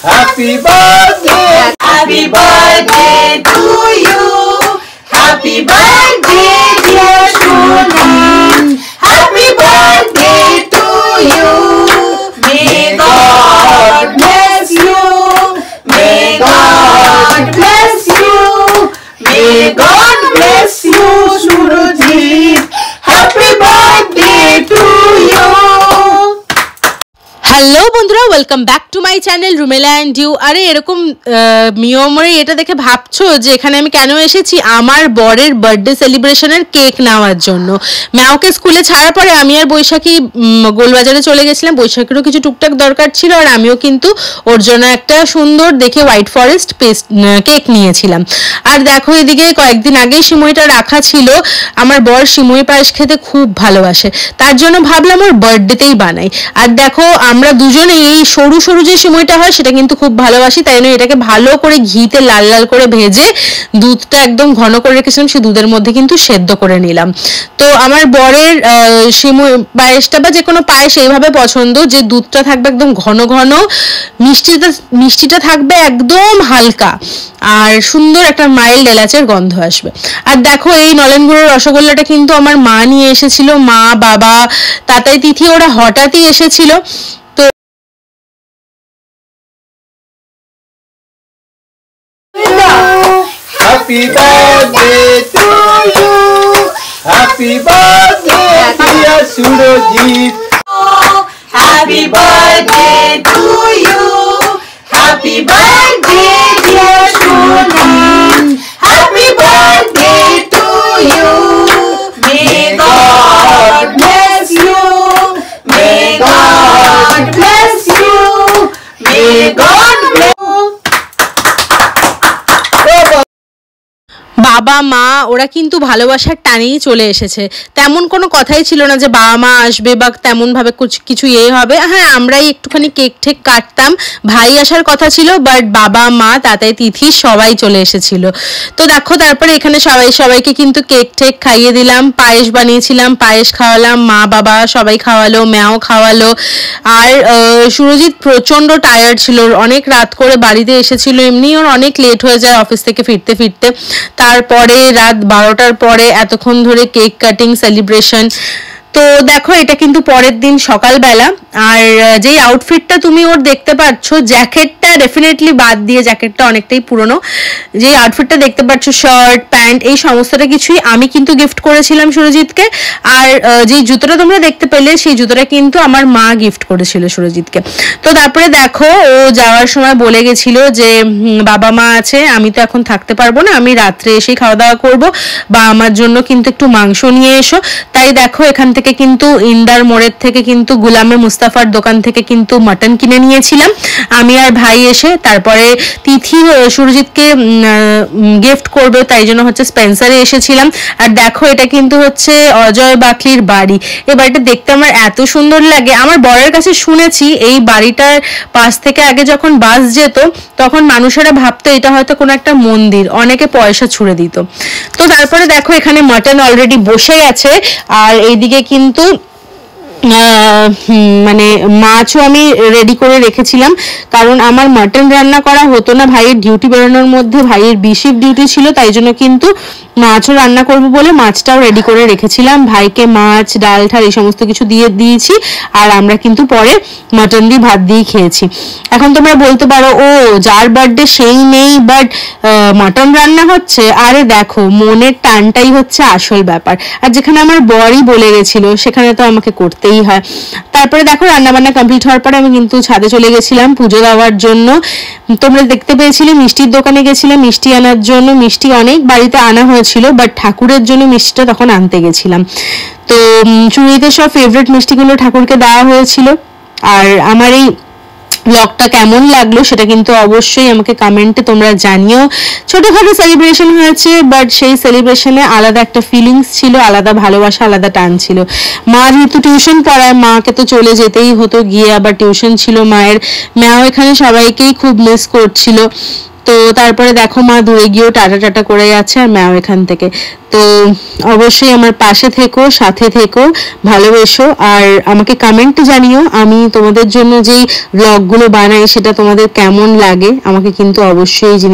Happy birthday, Happy birthday to you. Happy birthday, dear Shuni. Happy birthday to you. May God bless you. May God bless you. May God bless you, Surojit. Happy birthday to you. Hello বন্ধুরা, welcome back to my channel Rumela and you. আরে এরকম মিয়মরে এটা দেখে ভাবছো যে এখানে আমি কেন এসেছি? আমার বরের বার্থডে সেলিব্রেশনের কেক নেওয়ার জন্য। ম্যাওকে স্কুলে ছাড়ার পরে আমি আর বৈশাখী গোলবাজারে চলে গেছিলাম। বৈশাখীরও কিছু টুকটাক দরকার ছিল, আর আমিও কিন্তু ওর জন্য একটা সুন্দর দেখে হোয়াইট ফরেস্ট কেক নিয়েছিলাম। আর দেখো, এদিকে কয়েকদিন আগেই সিমইটা রাখা ছিল। আমার বর সিমই পায়েস খেতে খুব ভালোবাসে, তার জন্য ভাবলাম ওর বার্থডেতেই বানাই। আর দেখো, আমরা দুজনে এই সরু সরু যে সিমইটা হয় সেটা কিন্তু খুব ভালোবাসি, তাই জন্য এটাকে ভালো করে ঘিতে লাল লাল করে ভেজে দুধটা একদম ঘন করে রেখেছিলাম, সেই দুধের মধ্যে কিন্তু সেদ্ধ করে নিলাম। তো আমার বরের সিমই পায়েসটা বা যে কোনো পায়েস এইভাবে পছন্দ, যে দুধটা থাকবে একদম ঘন ঘন, মিষ্টিটা থাকবে একদম হালকা, আর সুন্দর একটা মাইল্ড এলাচের গন্ধ আসবে। আর দেখো, এই নলেন গুঁড়োর রসগোল্লাটা কিন্তু আমার মা নিয়ে এসেছিল। মা, বাবা, তাতাই, তিথি ওরা হঠাৎই এসেছিল। happy birthday to you. Happy birthday, dear Surojit. Happy birthday to you. Happy birthday, dear Shuni. Happy birthday to you. May God bless you. May God bless you. May God bless you. বাবা মা ওরা কিন্তু ভালোবাসার টানেই চলে এসেছে। তেমন কোনো কথাই ছিল না যে বাবা মা আসবে বা তেমন ভাবে কিছু হবে। হ্যাঁ, আমরাই একটুখানি কেক ঠেক কাটতাম, ভাই আসার কথা ছিল, বাট বাবা মা তাতাই তিথি সবাই চলে এসেছিল। তো দেখো, তারপরে এখানে সবাইকে কিন্তু কেক ঠেক খাইয়ে দিলাম, পায়েস বানিয়েছিলাম, পায়েস খাওয়ালাম, মা বাবা সবাই খাওয়ালো, ম্যাও খাওয়ালো। আর সুরজিৎ প্রচন্ড টায়ার্ড ছিল, অনেক রাত করে বাড়িতে এসেছিল, এমনি ওর অনেক লেট হয়ে যায় অফিস থেকে ফিরতে ফিরতে। তারপরে রাত 12টার পরে এতক্ষণ ধরে কেক কাটিং সেলিব্রেশন। তো দেখো, এটা কিন্তু পরের দিন সকালবেলা। আর যেই আউটফিটটা তুমি ওর দেখতে পাচ্ছ, জ্যাকেটটা ডেফিনেটলি বাদ দিয়ে, জ্যাকেটটা অনেকটাই পুরনো, যে আউটফিটটা দেখতে পাচ্ছ, শার্ট প্যান্ট এই সমস্তটা কিছুই আমি কিন্তু গিফট করেছিলাম সুরজিৎকে। আর যেই জুতোটা তোমরা দেখতে পেলে, সেই জুতোটা কিন্তু আমার মা গিফট করেছিল সুরজিৎকে। তো তারপরে দেখো, ও যাওয়ার সময় বলে গেছিল যে বাবা মা আছে, আমি তো এখন থাকতে পারবো না, আমি রাত্রে এসেই খাওয়া দাওয়া করবো, বা আমার জন্য কিন্তু একটু মাংস নিয়ে এসো। তাই দেখো, এখান থেকে কিন্তু ইন্দার মোড়ের থেকে কিন্তু গুলামে মুস্তাফার দোকান থেকে কিন্তু মাটন কিনে নিয়েছিলাম আমি আর ভাই এসে। তারপরে তিথি সুরজিৎকে গিফট করবে, তাই জন্য হচ্ছে স্পেন্সারে এসেছিলাম। আর দেখো, এটা কিন্তু হচ্ছে অজয় বাকলির বাড়ি। এই বাড়িটা দেখতে আমার এত সুন্দর লাগে। আমার বরের কাছে শুনেছি, এই বাড়িটার পাশ থেকে আগে যখন বাস যেত, তখন মানুষেরা ভাবতো এটা হয়তো কোনো একটা মন্দির, অনেকে পয়সা ছুড়ে দিত। তো তারপরে দেখো, এখানে মাটন অলরেডি বসে গেছে। আর এইদিকে কিন্তু মানে মাছও আমি রেডি করে রেখেছিলাম, কারণ আমার মাটন রান্না করা হতো না, ভাইয়ের ডিউটি বেরোনোর মধ্যে, ভাইয়ের বিশিফট ডিউটি ছিল, তাই জন্য কিন্তু মাছও রান্না করবো বলে মাছটাও রেডি করে রেখেছিলাম। ভাইকে মাছ, ডাল ঠাল এই সমস্ত কিছু দিয়েছি। আর আমরা কিন্তু পরে মাটন দিয়ে ভাত দিয়ে খেয়েছি। এখন তোমরা বলতে পারো, ও যার বার্থডে সেই নেই, বাট মাটন রান্না হচ্ছে। আরে দেখো, মনের টানটাই হচ্ছে আসল ব্যাপার। আর যেখানে আমার বরই বলে গেছিল, সেখানে তো আমাকে করতেই হয়। তারপরে দেখো, রান্নাবান্না কমপ্লিট হওয়ার পরে আমি কিন্তু ছাদে চলে গেছিলাম পুজো দেওয়ার জন্য। তোমরা দেখতে পেয়েছিলে, মিষ্টির দোকানে গেছিলাম মিষ্টি আনার জন্য। মিষ্টি অনেক বাড়িতে আনা হয়েছিল, বাট ঠাকুরের জন্য মিষ্টিটা তখন আনতে গেছিলাম। তো চুড়িতে সব ফেভারিট মিষ্টিগুলো ঠাকুরকে দেওয়া হয়েছিল। আর আমার এই ব্লগটা কেমন লাগলো সেটা কিন্তু অবশ্যই আমাকে কমেন্টে তোমরা জানিও। ছোটখাটো সেলিব্রেশন হয়েছে, বাট সেই সেলিব্রেশনে আলাদা একটা ফিলিংস ছিল, আলাদা ভালোবাসা, আলাদা টান ছিল। মা যেহেতু টিউশন পড়ায়, মাকে তো চলে যেতেই হতো, গিয়ে আবার টিউশন ছিল মায়ের। ম্যাও এখানে সবাইকেই খুব মিস করছিল। তো তারপরে দেখো মা দূরে গিয়েও টাটা টাটা করে যাচ্ছে আর ম্যাও এখান থেকে। তো অবশ্যই আমার পাশে থেকো, সাথে থেকো, ভালোবেসো আর আমাকে কমেন্টে জানিও আমি তোমাদের জন্য যেই ব্লগগুলো বানাই সেটা তোমাদের কেমন লাগে। আমাকে কিন্তু অবশ্যই এই জিনিস